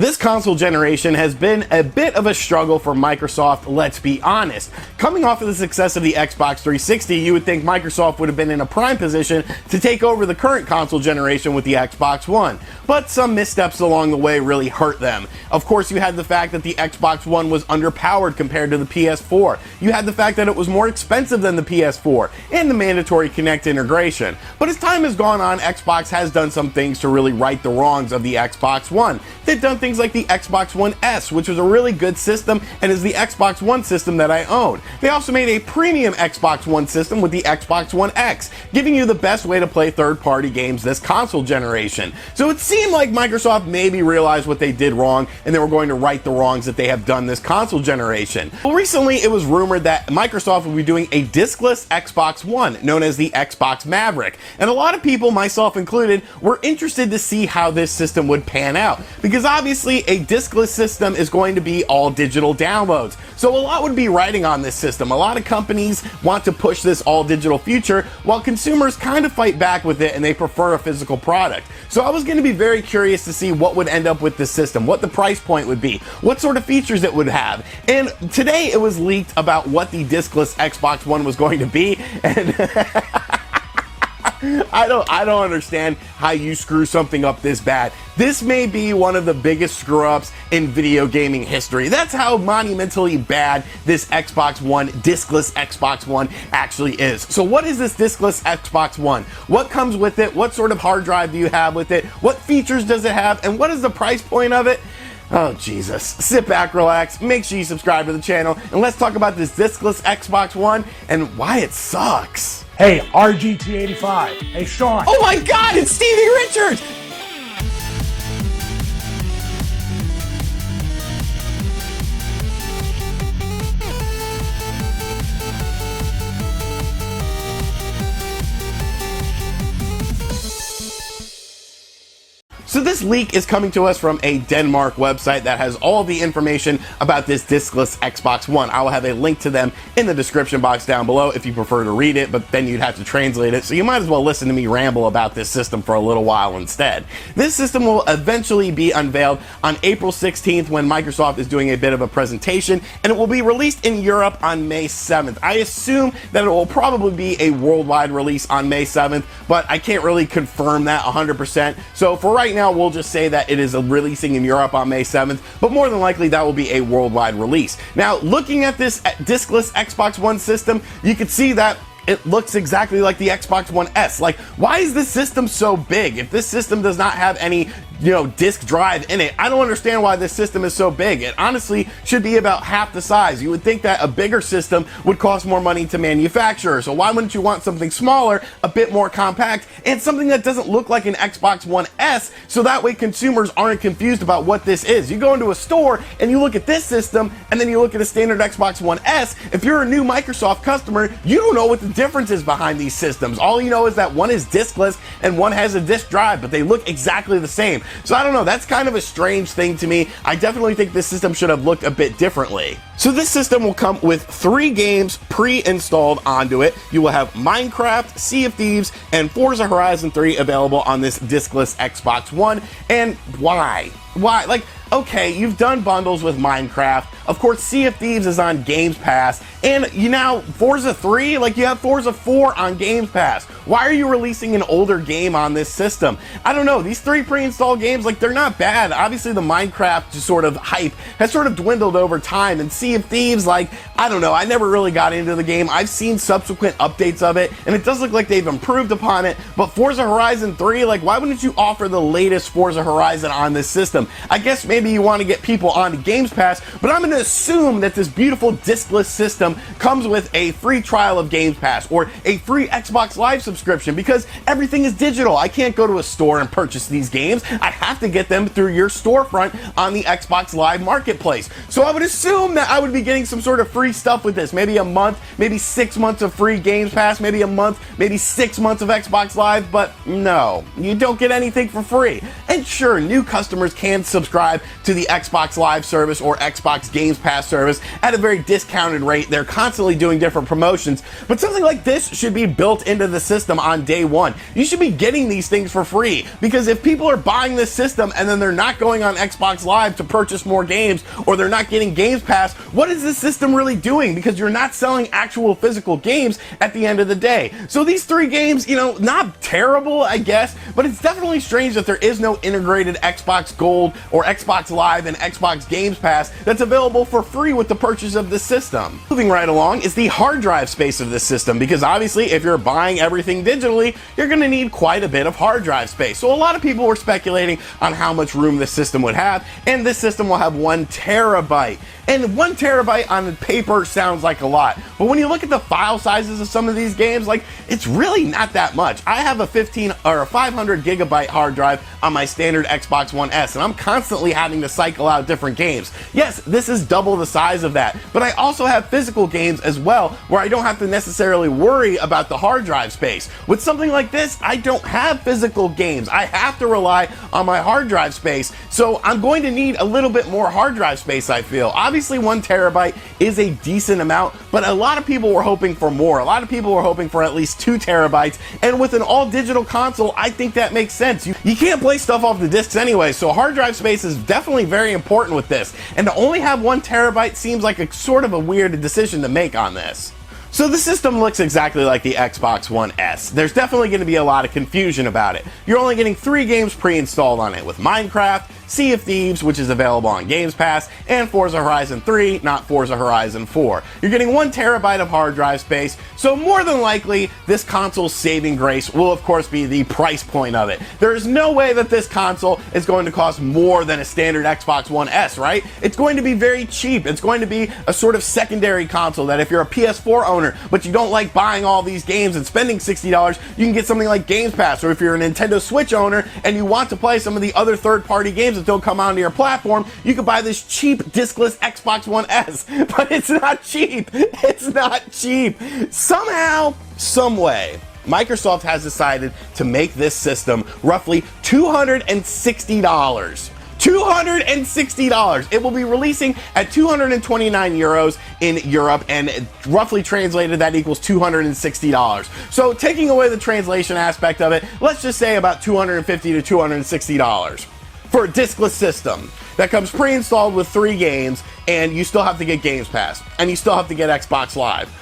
This console generation has been a bit of a struggle for Microsoft, let's be honest. Coming off of the success of the Xbox 360, you would think Microsoft would have been in a prime position to take over the current console generation with the Xbox One. But some missteps along the way really hurt them. Of course, you had the fact that the Xbox One was underpowered compared to the PS4. You had the fact that it was more expensive than the PS4, and the mandatory Kinect integration. But as time has gone on, Xbox has done some things to really right the wrongs of the Xbox One. They've done things like the Xbox One S, which was a really good system and is the Xbox One system that I own. They also made a premium Xbox One system with the Xbox One X, giving you the best way to play third-party games this console generation. So it seemed like Microsoft maybe realized what they did wrong and they were going to right the wrongs that they have done this console generation. Well, recently it was rumored that Microsoft would be doing a discless Xbox One, known as the Xbox Maverick. And a lot of people, myself included, were interested to see how this system would pan out, because obviously a discless system is going to be all digital downloads. So a lot would be riding on this system. A lot of companies want to push this all digital future, while consumers kind of fight back with it and they prefer a physical product. So I was going to be very curious to see what would end up with this system, what the price point would be, what sort of features it would have. And today it was leaked about what the discless Xbox One was going to be, and I don't understand how you screw something up this bad. This may be one of the biggest screw-ups in video gaming history. That's how monumentally bad this Xbox One, discless Xbox One, actually is. So what is this discless Xbox One? What comes with it? What sort of hard drive do you have with it? What features does it have? And what is the price point of it? Oh, Jesus. Sit back, relax, make sure you subscribe to the channel, and let's talk about this discless Xbox One and why it sucks. Hey, RGT 85. Hey, Sean. Oh my God, it's Stevie Richards! So this leak is coming to us from a Denmark website that has all the information about this discless Xbox One. I will have a link to them in the description box down below if you prefer to read it, but then you'd have to translate it, so you might as well listen to me ramble about this system for a little while instead. This system will eventually be unveiled on April 16th when Microsoft is doing a bit of a presentation, and it will be released in Europe on May 7th. I assume that it will probably be a worldwide release on May 7th, but I can't really confirm that 100%. So for right now, we'll just say that it is releasing in Europe on May 7th, but more than likely that will be a worldwide release. Now, looking at this discless Xbox One system, you can see that it looks exactly like the Xbox One S. Like, why is this system so big? If this system does not have any, disk drive in it, I don't understand why this system is so big. It honestly should be about half the size. You would think that a bigger system would cost more money to manufacture. So why wouldn't you want something smaller, a bit more compact, and something that doesn't look like an Xbox One S, so that way consumers aren't confused about what this is. You go into a store and you look at this system and then you look at a standard Xbox One S. If you're a new Microsoft customer, you don't know what the difference is behind these systems. All you know is that one is diskless and one has a disk drive, but they look exactly the same. So I don't know, that's kind of a strange thing to me. I definitely think this system should have looked a bit differently. So this system will come with 3 games pre-installed onto it. You will have Minecraft, Sea of Thieves, and Forza Horizon 3 available on this discless Xbox One. And why? Why? Like, okay, you've done bundles with Minecraft. Of course, Sea of Thieves is on Games Pass. And you now, Forza 3? Like, you have Forza 4 on Games Pass. Why are you releasing an older game on this system? I don't know. These 3 pre-installed games, like, they're not bad. Obviously, the Minecraft just sort of hype has sort of dwindled over time. And Sea of Thieves, like, I don't know. I never really got into the game. I've seen subsequent updates of it, and it does look like they've improved upon it. But Forza Horizon 3, like, why wouldn't you offer the latest Forza Horizon on this system? I guess maybe you want to get people onto Games Pass, but I'm going to assume that this beautiful discless system comes with a free trial of Games Pass or a free Xbox Live subscription, because everything is digital. I can't go to a store and purchase these games. I have to get them through your storefront on the Xbox Live Marketplace. So I would assume that I would be getting some sort of free stuff with this. Maybe a month, maybe 6 months of free Games Pass, maybe a month, maybe 6 months of Xbox Live, but no, you don't get anything for free. And sure, new customers can subscribe to the Xbox Live service or Xbox Game Games Pass service at a very discounted rate. They're constantly doing different promotions, but something like this should be built into the system on day one. You should be getting these things for free, because if people are buying this system and then they're not going on Xbox Live to purchase more games, or they're not getting Games Pass, what is this system really doing? Because you're not selling actual physical games at the end of the day. So these three games, you know, not terrible, I guess, but it's definitely strange that there is no integrated Xbox Gold or Xbox Live and Xbox Games Pass that's available for free with the purchase of this system. Moving right along is the hard drive space of this system, because obviously if you're buying everything digitally, you're going to need quite a bit of hard drive space. So a lot of people were speculating on how much room this system would have, and this system will have 1 terabyte. And 1 terabyte on paper sounds like a lot, but when you look at the file sizes of some of these games, like, it's really not that much. I have a 500 gigabyte hard drive on my standard Xbox One S, and I'm constantly having to cycle out different games. Yes, this is double the size of that, but I also have physical games as well, where I don't have to necessarily worry about the hard drive space. With something like this, I don't have physical games. I have to rely on my hard drive space, so I'm going to need a little bit more hard drive space, I feel. Obviously 1 terabyte is a decent amount, but a lot of people were hoping for more. A lot of people were hoping for at least 2 terabytes, and with an all-digital console, I think that makes sense. You can't play stuff off the discs anyway, so hard drive space is definitely very important with this, and to only have 1 terabyte seems like a sort of a weird decision to make on this. So the system looks exactly like the Xbox One S. There's definitely going to be a lot of confusion about it. You're only getting 3 games pre-installed on it, with Minecraft, Sea of Thieves, which is available on Games Pass, and Forza Horizon 3, not Forza Horizon 4. You're getting 1 terabyte of hard drive space, so more than likely, this console's saving grace will of course be the price point of it. There is no way that this console is going to cost more than a standard Xbox One S, right? It's going to be very cheap. It's going to be a sort of secondary console that if you're a PS4 owner, but you don't like buying all these games and spending $60, you can get something like Games Pass. Or if you're a Nintendo Switch owner and you want to play some of the other third-party games that don't come onto your platform, you can buy this cheap discless Xbox One S. But it's not cheap. It's not cheap. Somehow, some way, Microsoft has decided to make this system roughly $260. $260. It will be releasing at 229 euros in Europe, and roughly translated that equals $260. So taking away the translation aspect of it, let's just say about $250 to $260 for a discless system that comes pre-installed with 3 games, and you still have to get Games Pass, and you still have to get Xbox Live.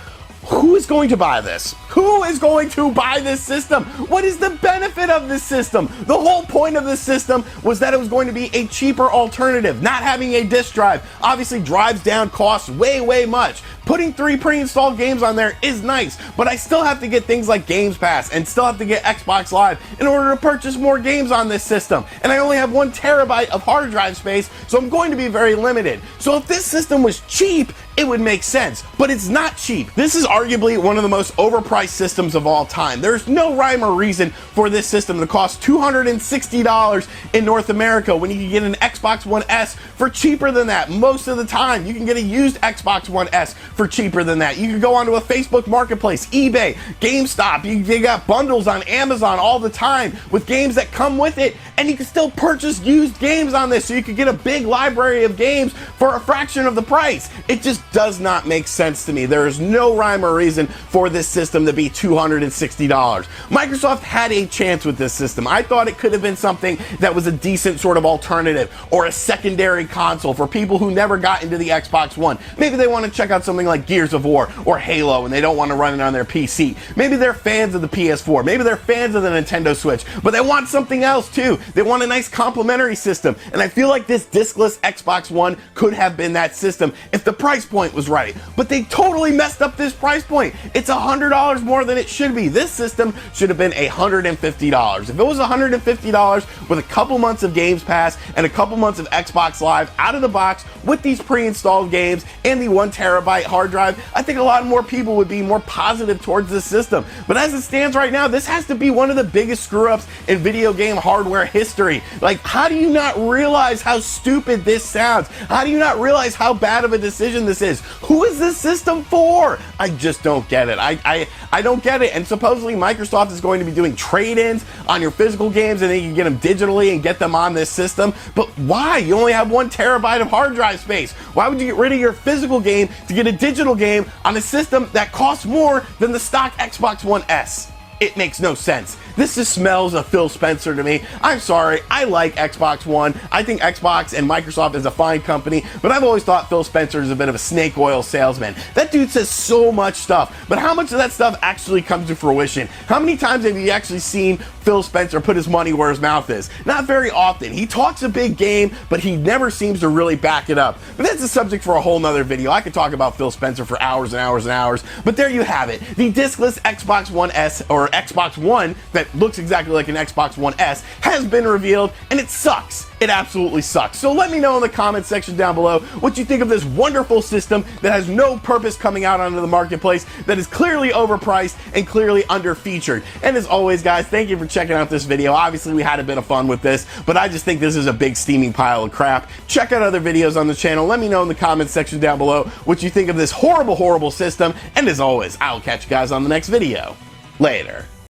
Who is going to buy this? Who is going to buy this system? What is the benefit of this system? The whole point of this system was that it was going to be a cheaper alternative. Not having a disc drive obviously drives down costs way much. Putting 3 pre-installed games on there is nice, but I still have to get things like Games Pass and still have to get Xbox Live in order to purchase more games on this system. And I only have 1 terabyte of hard drive space, so I'm going to be very limited. So if this system was cheap, it would make sense, but it's not cheap. This is arguably one of the most overpriced systems of all time. There's no rhyme or reason for this system to cost $260 in North America when you can get an Xbox One S for cheaper than that. Most of the time, you can get a used Xbox One S for cheaper than that. You can go onto a Facebook Marketplace, eBay, GameStop. You got bundles on Amazon all the time with games that come with it, and you can still purchase used games on this, so you could get a big library of games for a fraction of the price. It just does not make sense to me. There is no rhyme or reason for this system to be $260. Microsoft had a chance with this system. I thought it could have been something that was a decent sort of alternative or a secondary console for people who never got into the Xbox One. Maybe they want to check out something like Gears of War or Halo and they don't want to run it on their PC. Maybe they're fans of the PS4. Maybe they're fans of the Nintendo Switch, but they want something else too. They want a nice complementary system, and I feel like this discless Xbox One could have been that system if the price point was right. But they totally messed up this price point. It's $100 more than it should be. This system should have been $150. If it was $150 with a couple months of Games Pass and a couple months of Xbox Live out of the box with these pre-installed games and the 1 terabyte hard drive, I think a lot more people would be more positive towards this system. But as it stands right now, this has to be one of the biggest screw-ups in video game hardware history. history. Like, how do you not realize how stupid this sounds? How do you not realize how bad of a decision this is? Who is this system for? I just don't get it. I don't get it. And supposedly Microsoft is going to be doing trade-ins on your physical games, and then you can get them digitally and get them on this system. But why? You only have 1 terabyte of hard drive space. Why would you get rid of your physical game to get a digital game on a system that costs more than the stock Xbox One S? It makes no sense. This just smells of Phil Spencer to me. I'm sorry, I like Xbox One. I think Xbox and Microsoft is a fine company, but I've always thought Phil Spencer is a bit of a snake oil salesman. That dude says so much stuff, but how much of that stuff actually comes to fruition? How many times have you actually seen Phil Spencer put his money where his mouth is? Not very often. He talks a big game, but he never seems to really back it up. But that's a subject for a whole nother video. I could talk about Phil Spencer for hours and hours and hours, but there you have it. The discless Xbox One S, or Xbox One, that looks exactly like an Xbox One S, has been revealed, and it sucks. It absolutely sucks. So let me know in the comments section down below what you think of this wonderful system that has no purpose coming out onto the marketplace, that is clearly overpriced and clearly under-featured. And as always, guys, thank you for checking out this video. Obviously, we had a bit of fun with this, but I just think this is a big steaming pile of crap. Check out other videos on the channel. Let me know in the comments section down below what you think of this horrible, horrible system. And as always, I'll catch you guys on the next video. Later.